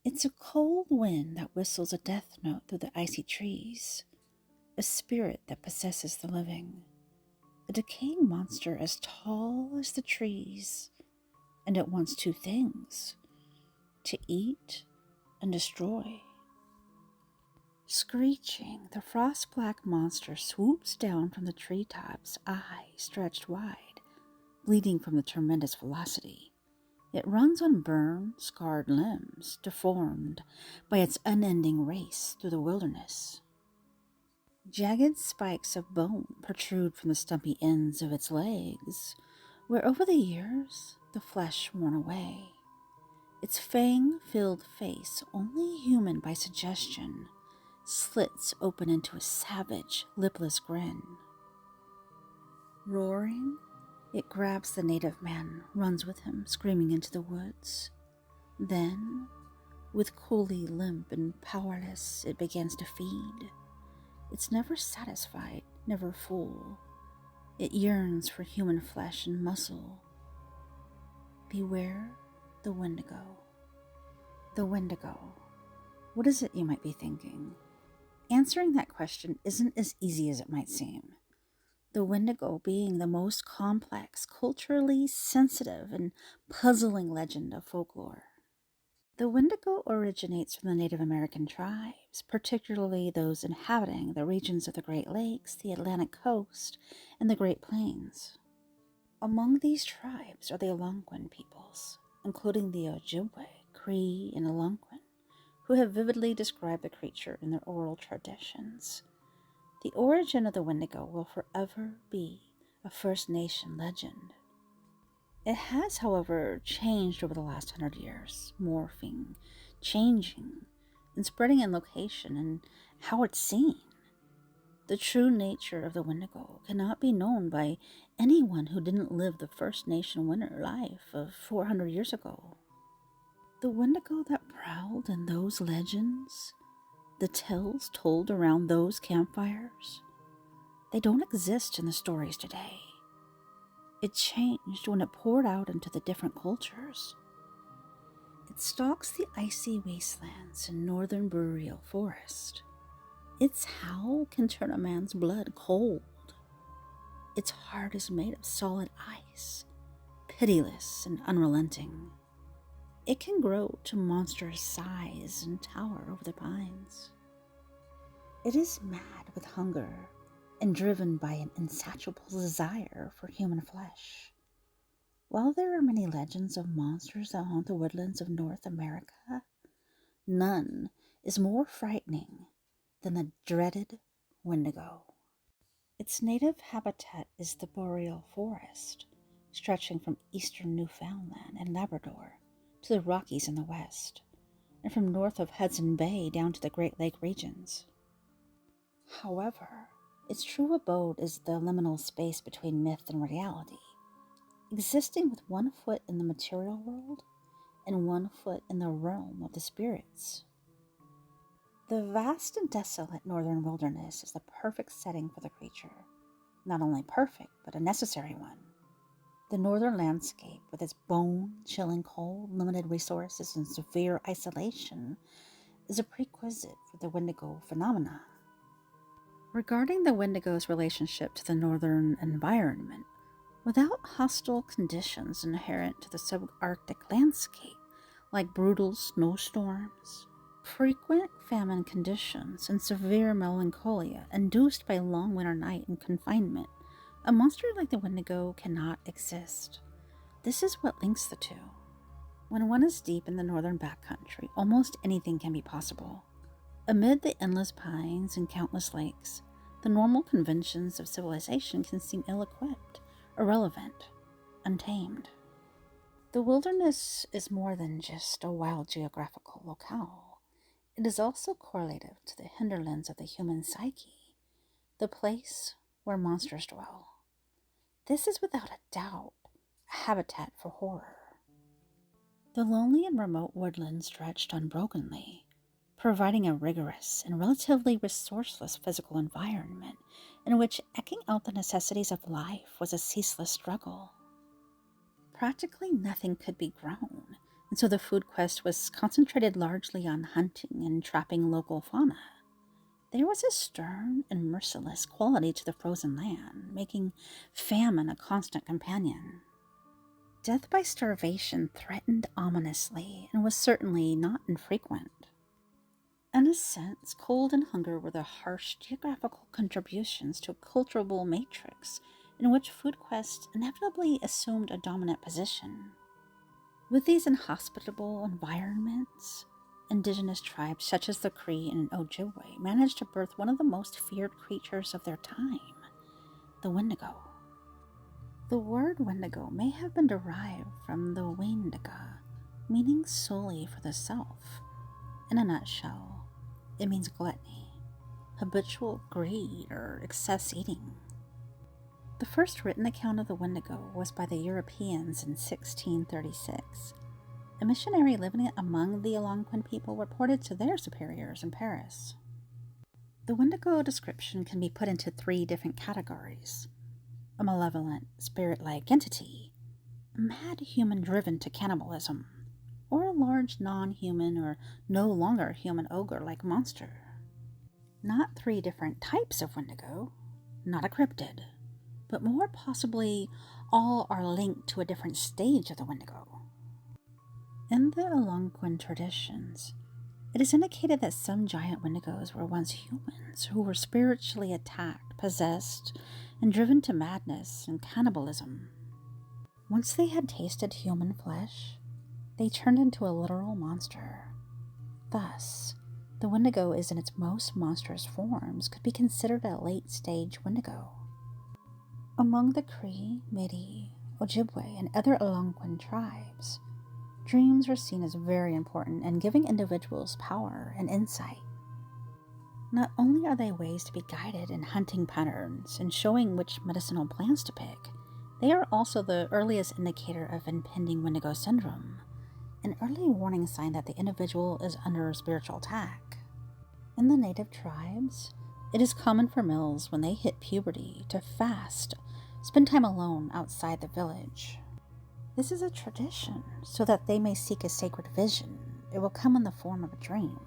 It's a cold wind that whistles a death note through the icy trees, a spirit that possesses the living, a decaying monster as tall as the trees, and it wants two things: to eat and destroy. Screeching, the frost-black monster swoops down from the treetops, eyes stretched wide, bleeding from the tremendous velocity. It runs on burned, scarred limbs, deformed by its unending race through the wilderness. Jagged spikes of bone protrude from the stumpy ends of its legs, where over the years the flesh worn away. Its fang-filled face, only human by suggestion, slits open into a savage, lipless grin. Roaring, it grabs the native man, runs with him, screaming into the woods. Then, with coolly limp and powerless, it begins to feed. It's never satisfied, never full. It yearns for human flesh and muscle. Beware the Wendigo. The Wendigo. What is it, you might be thinking? Answering that question isn't as easy as it might seem. The Wendigo being the most complex, culturally sensitive, and puzzling legend of folklore. The Wendigo originates from the Native American tribes, particularly those inhabiting the regions of the Great Lakes, the Atlantic coast, and the Great Plains. Among these tribes are the Algonquin peoples, including the Ojibwe, Cree, and Algonquin, who have vividly described the creature in their oral traditions. The origin of the Wendigo will forever be a First Nation legend. It has, however, changed over the last 100 years, morphing, changing, and spreading in location and how it's seen. The true nature of the Wendigo cannot be known by anyone who didn't live the First Nation winter life of 400 years ago. The Wendigo that prowled in those legends, the tales told around those campfires, they don't exist in the stories today. It changed when it poured out into the different cultures. It stalks the icy wastelands in northern boreal forest. Its howl can turn a man's blood cold. Its heart is made of solid ice, pitiless and unrelenting. It can grow to monstrous size and tower over the pines. It is mad with hunger and driven by an insatiable desire for human flesh. While there are many legends of monsters that haunt the woodlands of North America, none is more frightening than the dreaded Wendigo. Its native habitat is the boreal forest, stretching from eastern Newfoundland and Labrador to the Rockies in the west, and from north of Hudson Bay down to the Great Lake regions. However, its true abode is the liminal space between myth and reality, existing with 1 foot in the material world and 1 foot in the realm of the spirits. The vast and desolate northern wilderness is the perfect setting for the creature. Not only perfect, but a necessary one. The northern landscape, with its bone-chilling cold, limited resources, and severe isolation, is a prerequisite for the Wendigo phenomena. Regarding the Wendigo's relationship to the northern environment, without hostile conditions inherent to the subarctic landscape, like brutal snowstorms, frequent famine conditions, and severe melancholia induced by long winter night and confinement, a monster like the Wendigo cannot exist. This is what links the two. When one is deep in the northern backcountry, almost anything can be possible. Amid the endless pines and countless lakes, the normal conventions of civilization can seem ill-equipped, irrelevant, untamed. The wilderness is more than just a wild geographical locale. It is also correlative to the hinterlands of the human psyche, the place where monsters dwell. This is without a doubt a habitat for horror. The lonely and remote woodland stretched unbrokenly, providing a rigorous and relatively resourceless physical environment in which eking out the necessities of life was a ceaseless struggle. Practically nothing could be grown, and so the food quest was concentrated largely on hunting and trapping local fauna. There was a stern and merciless quality to the frozen land, making famine a constant companion. Death by starvation threatened ominously and was certainly not infrequent. In a sense, cold and hunger were the harsh geographical contributions to a cultural matrix in which food quest inevitably assumed a dominant position. With these inhospitable environments, indigenous tribes such as the Cree and Ojibwe managed to birth one of the most feared creatures of their time, the Wendigo. The word Wendigo may have been derived from the windiga, meaning solely for the self. In a nutshell, it means gluttony, habitual greed, or excess eating. The first written account of the Wendigo was by the Europeans in 1636. A missionary living among the Algonquin people reported to their superiors in Paris. The Wendigo description can be put into 3 different categories: a malevolent, spirit-like entity, a mad human driven to cannibalism, or a large non-human or no longer human ogre-like monster. Not 3 different types of Wendigo, not a cryptid, but more possibly all are linked to a different stage of the Wendigo. In the Algonquin traditions, it is indicated that some giant Wendigos were once humans who were spiritually attacked, possessed, and driven to madness and cannibalism. Once they had tasted human flesh, they turned into a literal monster. Thus, the Wendigo is in its most monstrous forms could be considered a late-stage Wendigo. Among the Cree, Métis, Ojibwe, and other Algonquin tribes, dreams are seen as very important in giving individuals power and insight. Not only are they ways to be guided in hunting patterns and showing which medicinal plants to pick, they are also the earliest indicator of impending Wendigo syndrome, an early warning sign that the individual is under spiritual attack. In the native tribes, it is common for males when they hit puberty to fast, spend time alone outside the village. This is a tradition so that they may seek a sacred vision. It will come in the form of a dream.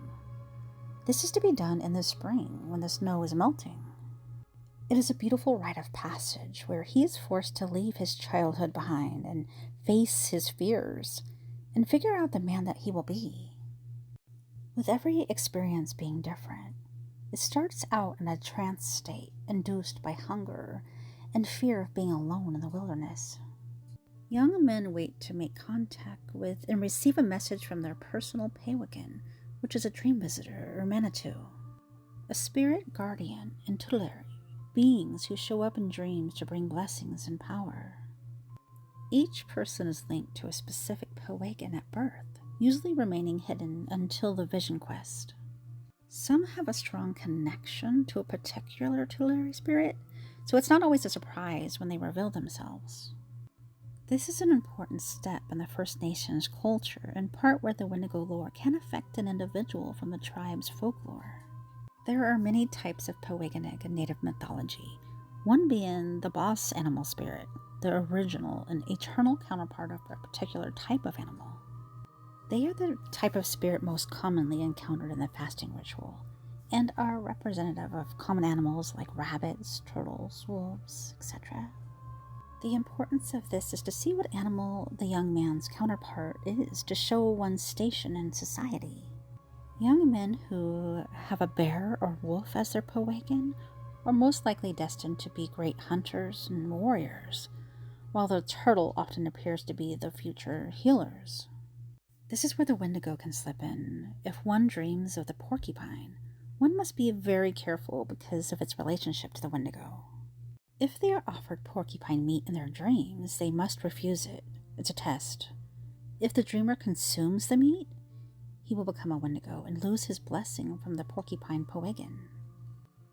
This is to be done in the spring when the snow is melting. It is a beautiful rite of passage where he is forced to leave his childhood behind and face his fears and figure out the man that he will be. With every experience being different, it starts out in a trance state induced by hunger and fear of being alone in the wilderness. Young men wait to make contact with and receive a message from their personal pewegan, which is a dream visitor or manitou, a spirit guardian and tutelary, beings who show up in dreams to bring blessings and power. Each person is linked to a specific pewegan at birth, usually remaining hidden until the vision quest. Some have a strong connection to a particular tutelary spirit, so it's not always a surprise when they reveal themselves. This is an important step in the First Nations culture and part where the Wendigo lore can affect an individual from the tribe's folklore. There are many types of peweganic in native mythology, one being the boss animal spirit, the original and eternal counterpart of a particular type of animal. They are the type of spirit most commonly encountered in the fasting ritual, and are representative of common animals like rabbits, turtles, wolves, etc. The importance of this is to see what animal the young man's counterpart is to show one's station in society. Young men who have a bear or wolf as their pewegan are most likely destined to be great hunters and warriors, while the turtle often appears to be the future healers. This is where the Wendigo can slip in. If one dreams of the porcupine, one must be very careful because of its relationship to the Wendigo. If they are offered porcupine meat in their dreams, they must refuse it. It's a test. If the dreamer consumes the meat, he will become a Wendigo and lose his blessing from the porcupine pewegan.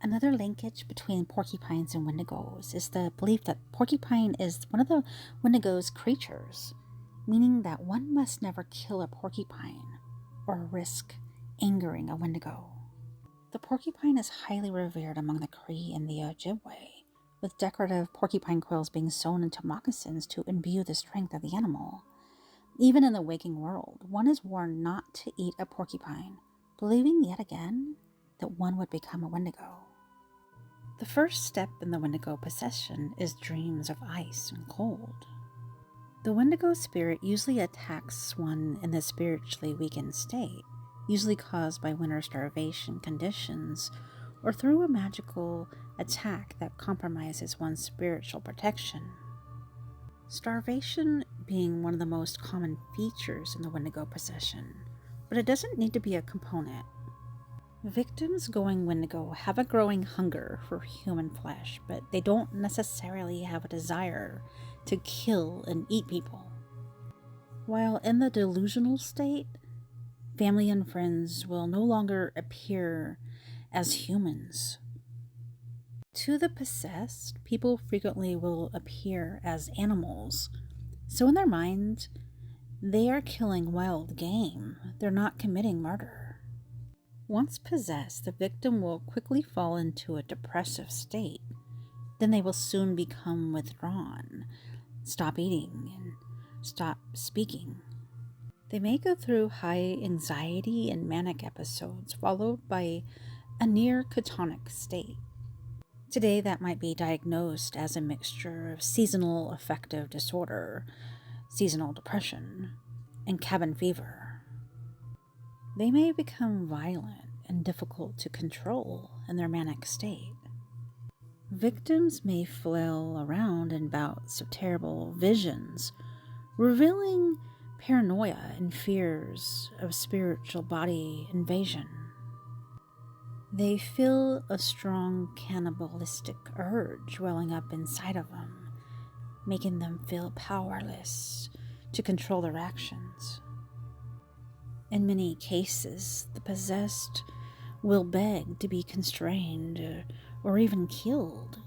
Another linkage between porcupines and Wendigos is the belief that porcupine is one of the Wendigo's creatures, meaning that one must never kill a porcupine or risk angering a Wendigo. The porcupine is highly revered among the Cree and the Ojibwe, with decorative porcupine quills being sewn into moccasins to imbue the strength of the animal. Even in the waking world, one is warned not to eat a porcupine, believing yet again that one would become a wendigo. The first step in the wendigo possession is dreams of ice and cold. The wendigo spirit usually attacks one in the spiritually weakened state, usually caused by winter starvation conditions or through a magical attack that compromises one's spiritual protection. Starvation being one of the most common features in the wendigo possession, but it doesn't need to be a component. Victims going wendigo have a growing hunger for human flesh, but they don't necessarily have a desire to kill and eat people. While in the delusional state, family and friends will no longer appear as humans. To the possessed, people frequently will appear as animals. So in their minds, they are killing wild game. They're not committing murder. Once possessed, the victim will quickly fall into a depressive state. Then they will soon become withdrawn, stop eating, and stop speaking. They may go through high anxiety and manic episodes, followed by a near catonic state. Today, that might be diagnosed as a mixture of seasonal affective disorder, seasonal depression, and cabin fever. They may become violent and difficult to control in their manic state. Victims may flail around in bouts of terrible visions, revealing paranoia and fears of spiritual body invasion. They feel a strong cannibalistic urge welling up inside of them, making them feel powerless to control their actions. In many cases, the possessed will beg to be constrained or even killed,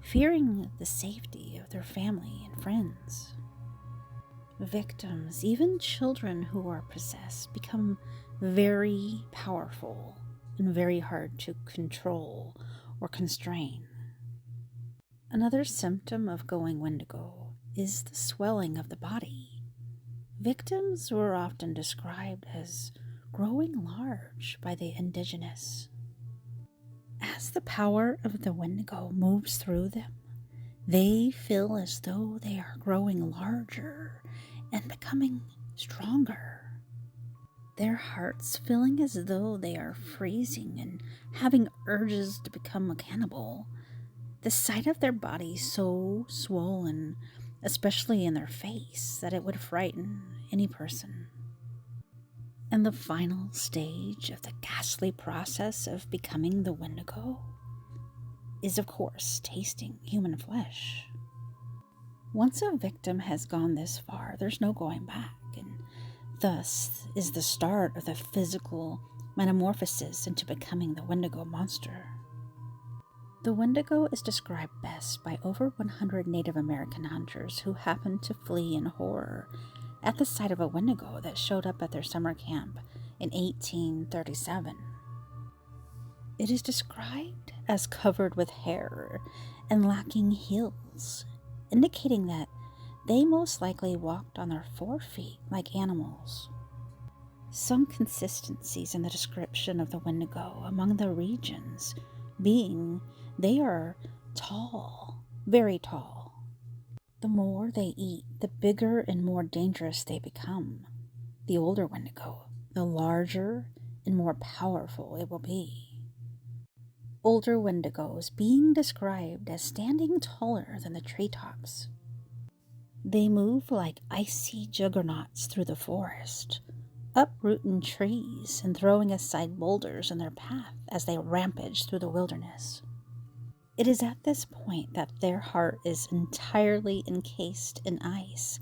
fearing the safety of their family and friends. Victims, even children who are possessed, become very powerful and very hard to control or constrain. Another symptom of going wendigo is the swelling of the body. Victims were often described as growing large by the indigenous. As the power of the wendigo moves through them, they feel as though they are growing larger and becoming stronger. Their hearts feeling as though they are freezing and having urges to become a cannibal. The sight of their body so swollen, especially in their face, that it would frighten any person. And the final stage of the ghastly process of becoming the wendigo is, of course, tasting human flesh. Once a victim has gone this far, there's no going back, and thus is the start of the physical metamorphosis into becoming the wendigo monster. The wendigo is described best by over 100 Native American hunters who happened to flee in horror at the sight of a wendigo that showed up at their summer camp in 1837. It is described as covered with hair and lacking heels, indicating that they most likely walked on their 4 feet like animals. Some consistencies in the description of the wendigo among the regions being they are tall, very tall. The more they eat, the bigger and more dangerous they become. The older wendigo, the larger and more powerful it will be. Older wendigos being described as standing taller than the treetops. They move like icy juggernauts through the forest, uprooting trees and throwing aside boulders in their path as they rampage through the wilderness. It is at this point that their heart is entirely encased in ice,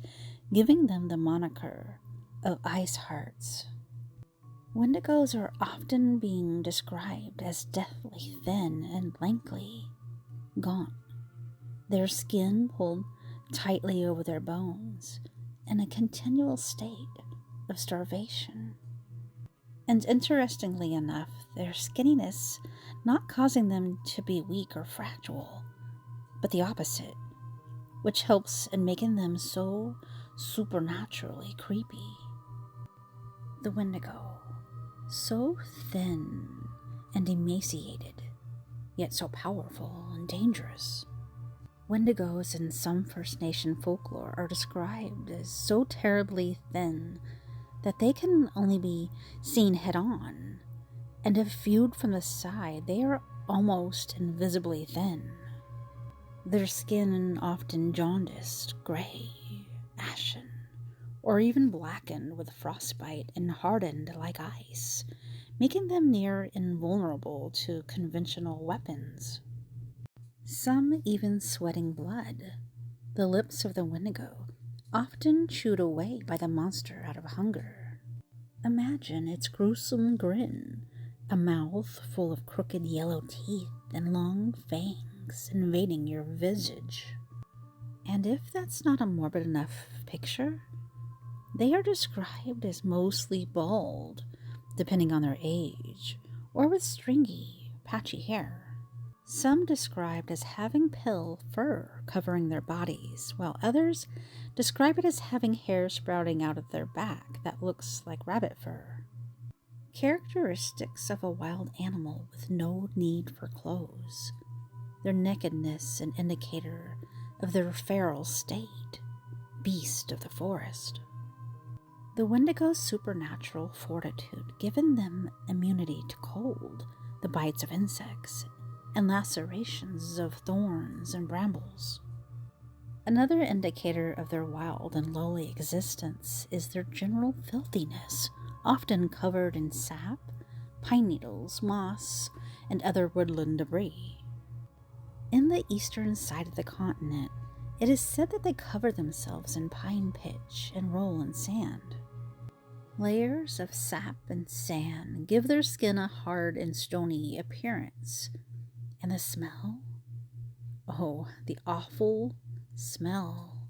giving them the moniker of ice hearts. Wendigos are often being described as deathly thin and lanky, gaunt, their skin pulled tightly over their bones, in a continual state of starvation. And interestingly enough, their skinniness not causing them to be weak or fragile, but the opposite, which helps in making them so supernaturally creepy. The Wendigo, so thin and emaciated, yet so powerful and dangerous. Wendigos in some First Nation folklore are described as so terribly thin that they can only be seen head-on, and if viewed from the side, they are almost invisibly thin. Their skin often jaundiced, gray, ashen, or even blackened with frostbite and hardened like ice, making them near invulnerable to conventional weapons. Some even sweating blood. The lips of the Wendigo, often chewed away by the monster out of hunger. Imagine its gruesome grin, a mouth full of crooked yellow teeth and long fangs invading your visage. And if that's not a morbid enough picture, they are described as mostly bald, depending on their age, or with stringy, patchy hair. Some described as having pale fur covering their bodies, while others describe it as having hair sprouting out of their back that looks like rabbit fur. Characteristics of a wild animal with no need for clothes. Their nakedness an indicator of their feral state, beast of the forest. The Wendigo's supernatural fortitude given them immunity to cold, the bites of insects, and lacerations of thorns and brambles. Another indicator of their wild and lowly existence is their general filthiness, often covered in sap, pine needles, moss, and other woodland debris. In the eastern side of the continent, it is said that they cover themselves in pine pitch and roll in sand. Layers of sap and sand give their skin a hard and stony appearance. And the smell? Oh, the awful smell.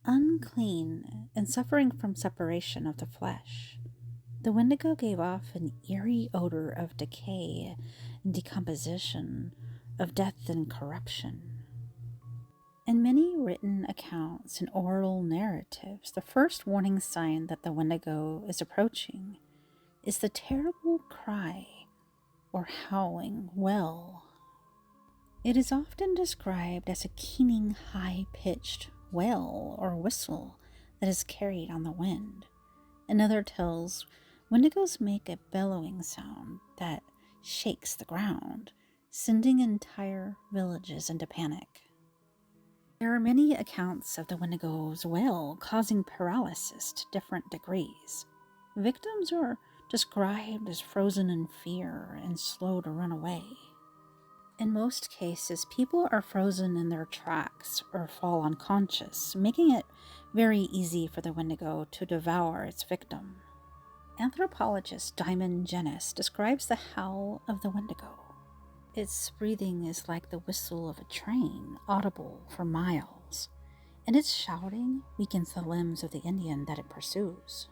Unclean and suffering from separation of the flesh, the Wendigo gave off an eerie odor of decay and decomposition, of death and corruption. In many written accounts and oral narratives, the first warning sign that the Wendigo is approaching is the terrible cry or howling wail. It is often described as a keening, high-pitched wail or whistle that is carried on the wind. Another tells Wendigos make a bellowing sound that shakes the ground, sending entire villages into panic. There are many accounts of the Wendigo's wail causing paralysis to different degrees. Victims are described as frozen in fear and slow to run away. In most cases, people are frozen in their tracks or fall unconscious, making it very easy for the Wendigo to devour its victim. Anthropologist Diamond Jennis describes the howl of the Wendigo. Its breathing is like the whistle of a train, audible for miles, and its shouting weakens the limbs of the Indian that it pursues.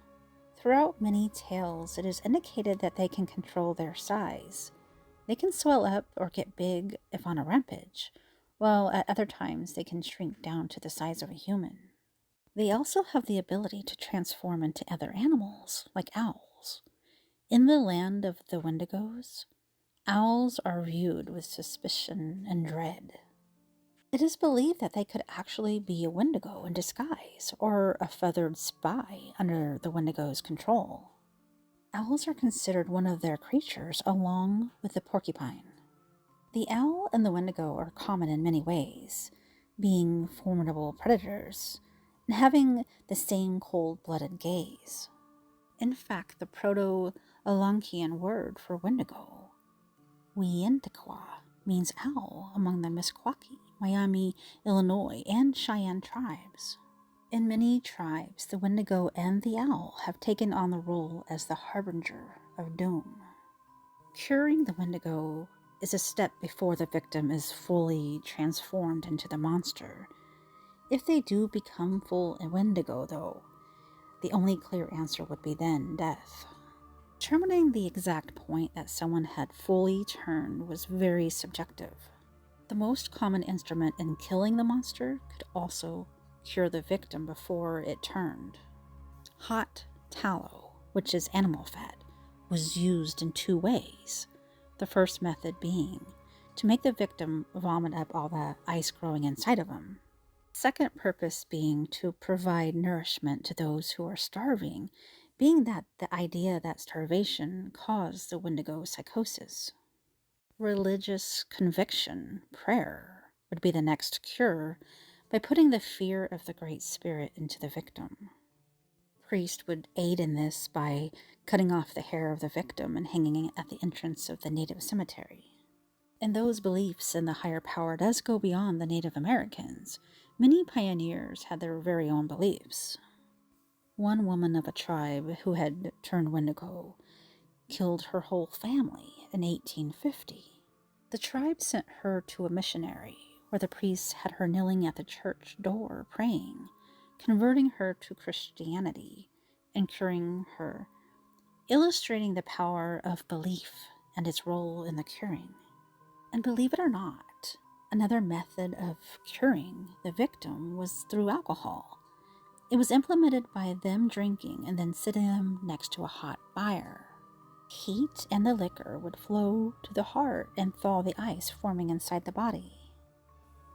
Throughout many tales, it is indicated that they can control their size. They can swell up or get big if on a rampage, while at other times they can shrink down to the size of a human. They also have the ability to transform into other animals, like owls. In the land of the Wendigos, owls are viewed with suspicion and dread. It is believed that they could actually be a Wendigo in disguise, or a feathered spy under the Wendigo's control. Owls are considered one of their creatures along with the porcupine. The owl and the Wendigo are common in many ways, being formidable predators and having the same cold-blooded gaze. In fact, the Proto-Algonquian word for Wendigo, Windiqua, means owl among the Meskwaki, Miami, Illinois, and Cheyenne tribes. In many tribes, the Wendigo and the owl have taken on the role as the harbinger of doom. Curing the Wendigo is a step before the victim is fully transformed into the monster. If they do become full Wendigo, though, the only clear answer would be then death. Determining the exact point that someone had fully turned was very subjective. The most common instrument in killing the monster could also cure the victim before it turned. Hot tallow, which is animal fat, was used in 2 ways. The first method being to make the victim vomit up all the ice growing inside of them. Second purpose being to provide nourishment to those who are starving, being that the idea that starvation caused the Wendigo psychosis. Religious conviction, prayer, would be the next cure by putting the fear of the Great Spirit into the victim. Priest would aid in this by cutting off the hair of the victim and hanging it at the entrance of the native cemetery. And those beliefs in the higher power does go beyond the Native Americans. Many pioneers had their very own beliefs. One woman of a tribe who had turned Wendigo killed her whole family in 1850. The tribe sent her to a missionary, where the priest had her kneeling at the church door praying, converting her to Christianity and curing her, illustrating the power of belief and its role in the curing. And believe it or not, another method of curing the victim was through alcohol. It was implemented by them drinking and then sitting them next to a hot fire. Heat and the liquor would flow to the heart and thaw the ice forming inside the body.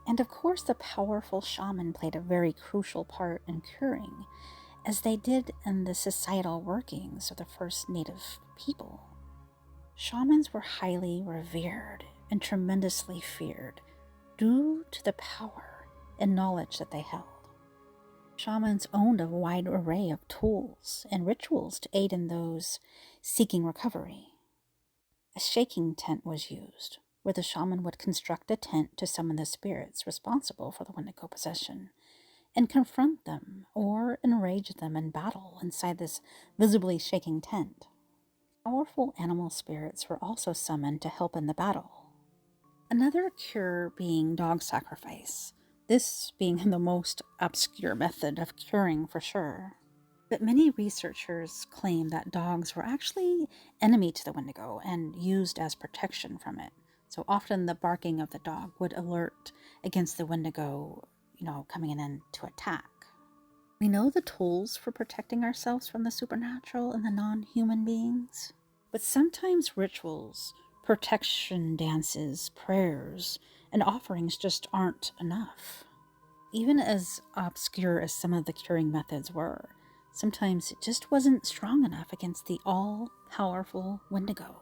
And of course, the powerful shaman played a very crucial part in curing, as they did in the societal workings of the first native people. Shamans were highly revered and tremendously feared due to the power and knowledge that they held. Shamans owned a wide array of tools and rituals to aid in those seeking recovery. A shaking tent was used, where the shaman would construct a tent to summon the spirits responsible for the Wendigo possession and confront them or enrage them in battle inside this visibly shaking tent. Powerful animal spirits were also summoned to help in the battle. Another cure being dog sacrifice, this being the most obscure method of curing for sure. But many researchers claim that dogs were actually enemy to the Wendigo and used as protection from it. So often the barking of the dog would alert against the Wendigo, coming in to attack. We know the tools for protecting ourselves from the supernatural and the non-human beings, but sometimes rituals, protection dances, prayers, and offerings just aren't enough. Even as obscure as some of the curing methods were, sometimes it just wasn't strong enough against the all-powerful Wendigo.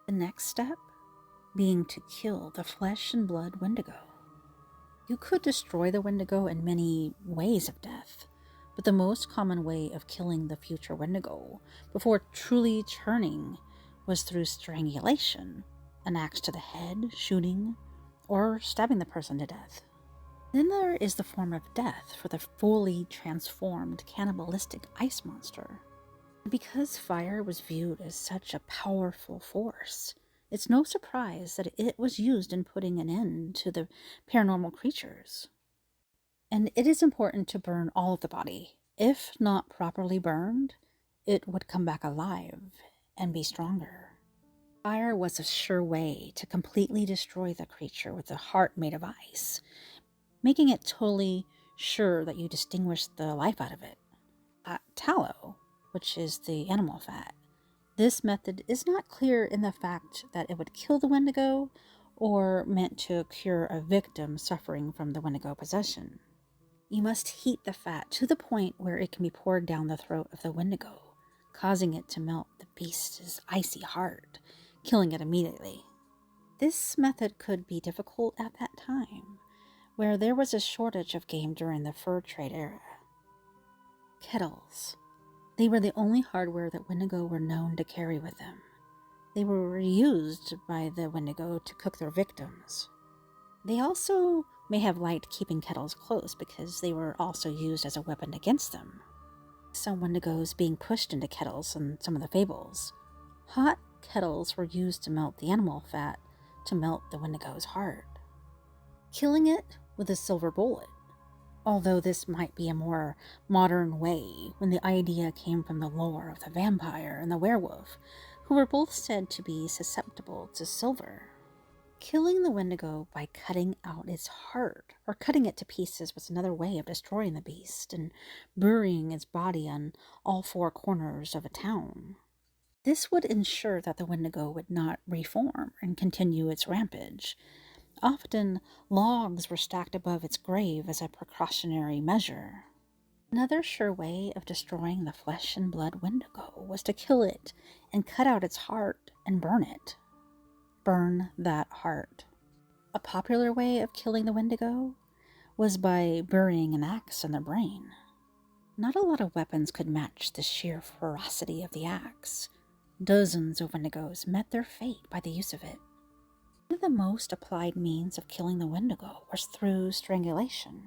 The next step being to kill the flesh and blood Wendigo. You could destroy the Wendigo in many ways of death, but the most common way of killing the future Wendigo before truly turning was through strangulation, an axe to the head, shooting, or stabbing the person to death. Then there is the form of death for the fully transformed cannibalistic ice monster. Because fire was viewed as such a powerful force, it's no surprise that it was used in putting an end to the paranormal creatures. And it is important to burn all of the body. If not properly burned, it would come back alive and be stronger. Fire was a sure way to completely destroy the creature with a heart made of ice, making it totally sure that you distinguish the life out of it. Tallow, which is the animal fat. This method is not clear in the fact that it would kill the Wendigo or meant to cure a victim suffering from the Wendigo possession. You must heat the fat to the point where it can be poured down the throat of the Wendigo, causing it to melt the beast's icy heart, killing it immediately. This method could be difficult at that time, where there was a shortage of game during the fur trade era. Kettles. They were the only hardware that Wendigo were known to carry with them. They were used by the Wendigo to cook their victims. They also may have liked keeping kettles close because they were also used as a weapon against them. Some Wendigos being pushed into kettles in some of the fables. Hot kettles were used to melt the animal fat to melt the Wendigo's heart. Killing it with a silver bullet. Although this might be a more modern way when the idea came from the lore of the vampire and the werewolf, who were both said to be susceptible to silver. Killing the Wendigo by cutting out its heart, or cutting it to pieces, was another way of destroying the beast and burying its body on all four corners of a town. This would ensure that the Wendigo would not reform and continue its rampage. Often, logs were stacked above its grave as a precautionary measure. Another sure way of destroying the flesh and blood Wendigo was to kill it and cut out its heart and burn it. Burn that heart. A popular way of killing the Wendigo was by burying an axe in their brain. Not a lot of weapons could match the sheer ferocity of the axe. Dozens of Wendigos met their fate by the use of it. One of the most applied means of killing the Wendigo was through strangulation.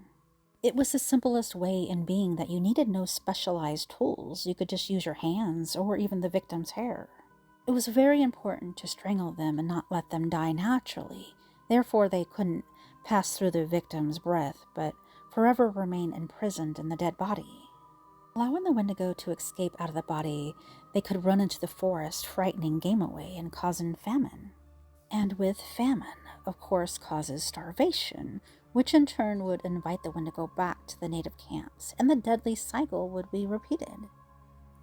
It was the simplest way in being that you needed no specialized tools. You could just use your hands or even the victim's hair. It was very important to strangle them and not let them die naturally. Therefore, they couldn't pass through the victim's breath, but forever remain imprisoned in the dead body. Allowing the Wendigo to escape out of the body, they could run into the forest, frightening game away and causing famine. And with famine, of course, causes starvation, which in turn would invite the Wendigo back to the native camps, and the deadly cycle would be repeated.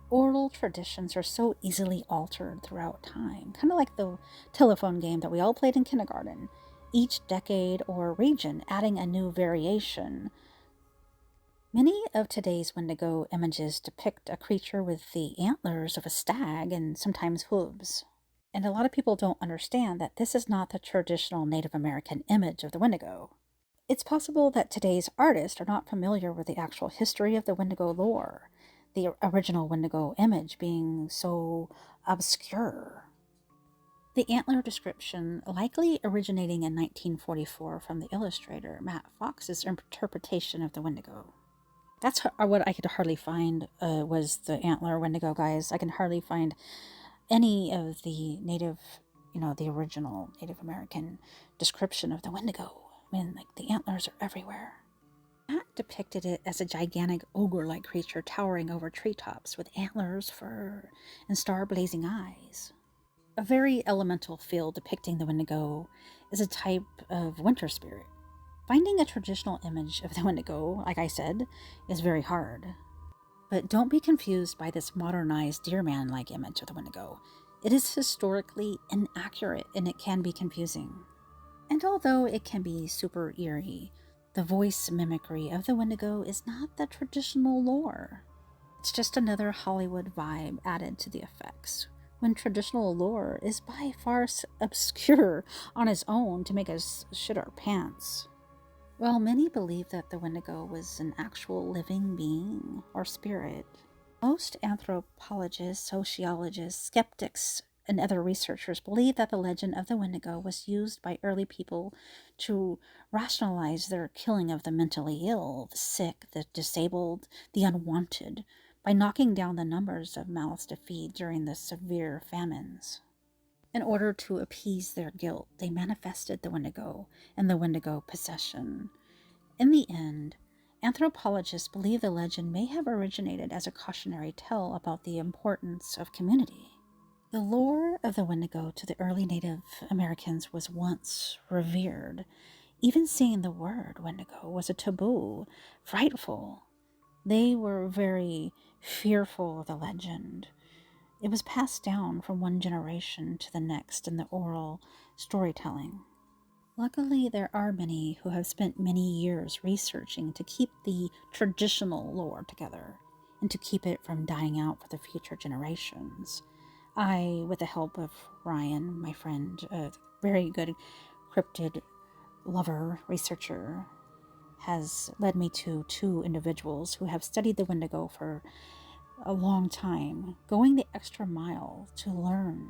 Oral traditions are so easily altered throughout time, kind of like the telephone game that we all played in kindergarten, each decade or region adding a new variation. Many of today's Wendigo images depict a creature with the antlers of a stag and sometimes hooves. And a lot of people don't understand that this is not the traditional Native American image of the Wendigo. It's possible that today's artists are not familiar with the actual history of the Wendigo lore, the original Wendigo image being so obscure. The antler description likely originating in 1944 from the illustrator Matt Fox's interpretation of the Wendigo. That's what I could hardly find was the antler Wendigo, guys. I can hardly find any of the native, the original Native American description of the Wendigo. I mean, like, the antlers are everywhere. Matt depicted it as a gigantic ogre-like creature towering over treetops with antlers, fur, and star-blazing eyes. A very elemental feel depicting the Wendigo is a type of winter spirit. Finding a traditional image of the Wendigo, like I said, is very hard. But don't be confused by this modernized deer man-like image of the Wendigo. It is historically inaccurate and it can be confusing. And although it can be super eerie, the voice mimicry of the Wendigo is not the traditional lore. It's just another Hollywood vibe added to the effects, when traditional lore is by far obscure on its own to make us shit our pants. While many believe that the Wendigo was an actual living being or spirit, most anthropologists, sociologists, skeptics, and other researchers believe that the legend of the Wendigo was used by early people to rationalize their killing of the mentally ill, the sick, the disabled, the unwanted, by knocking down the numbers of mouths to feed during the severe famines. In order to appease their guilt, they manifested the Wendigo and the Wendigo possession. In the end, anthropologists believe the legend may have originated as a cautionary tale about the importance of community. The lore of the Wendigo to the early Native Americans was once revered. Even saying the word Wendigo was a taboo, frightful. They were very fearful of the legend. It was passed down from one generation to the next in the oral storytelling. Luckily, there are many who have spent many years researching to keep the traditional lore together and to keep it from dying out for the future generations. I, with the help of Ryan, my friend, a very good cryptid lover researcher, has led me to two individuals who have studied the Wendigo for a long time, going the extra mile to learn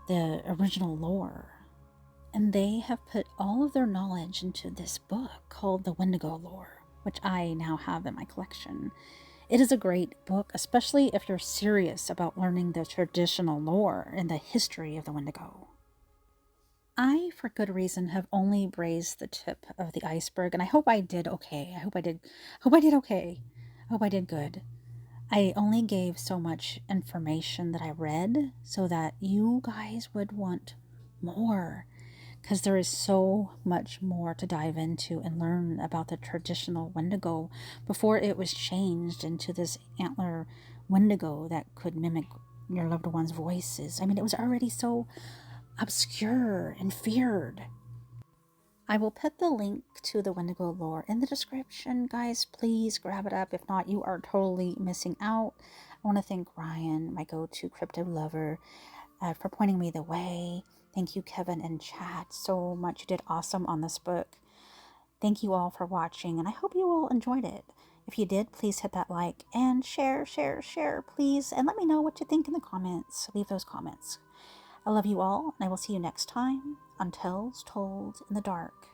the original lore. And they have put all of their knowledge into this book called The Wendigo Lore, which I now have in my collection. It is a great book, especially if you're serious about learning the traditional lore and the history of the Wendigo. I, for good reason, have only grazed the tip of the iceberg, and I hope I did okay. I hope I did okay. I hope I did good. I only gave so much information that I read so that you guys would want more. because there is so much more to dive into and learn about the traditional Wendigo before it was changed into this antler Wendigo that could mimic your loved one's voices. I mean, it was already so obscure and feared. I will put the link to the Wendigo lore in the description, guys. Please grab it up. If not, you are totally missing out. I want to thank Ryan, my go-to crypto lover, for pointing me the way. Thank you, Kevin and Chad, so much. You did awesome on this book. Thank you all for watching, and I hope you all enjoyed it. If you did, please hit that like and share, please. And let me know what you think in the comments. Leave those comments. I love you all, and I will see you next time on Tales Told in the Dark.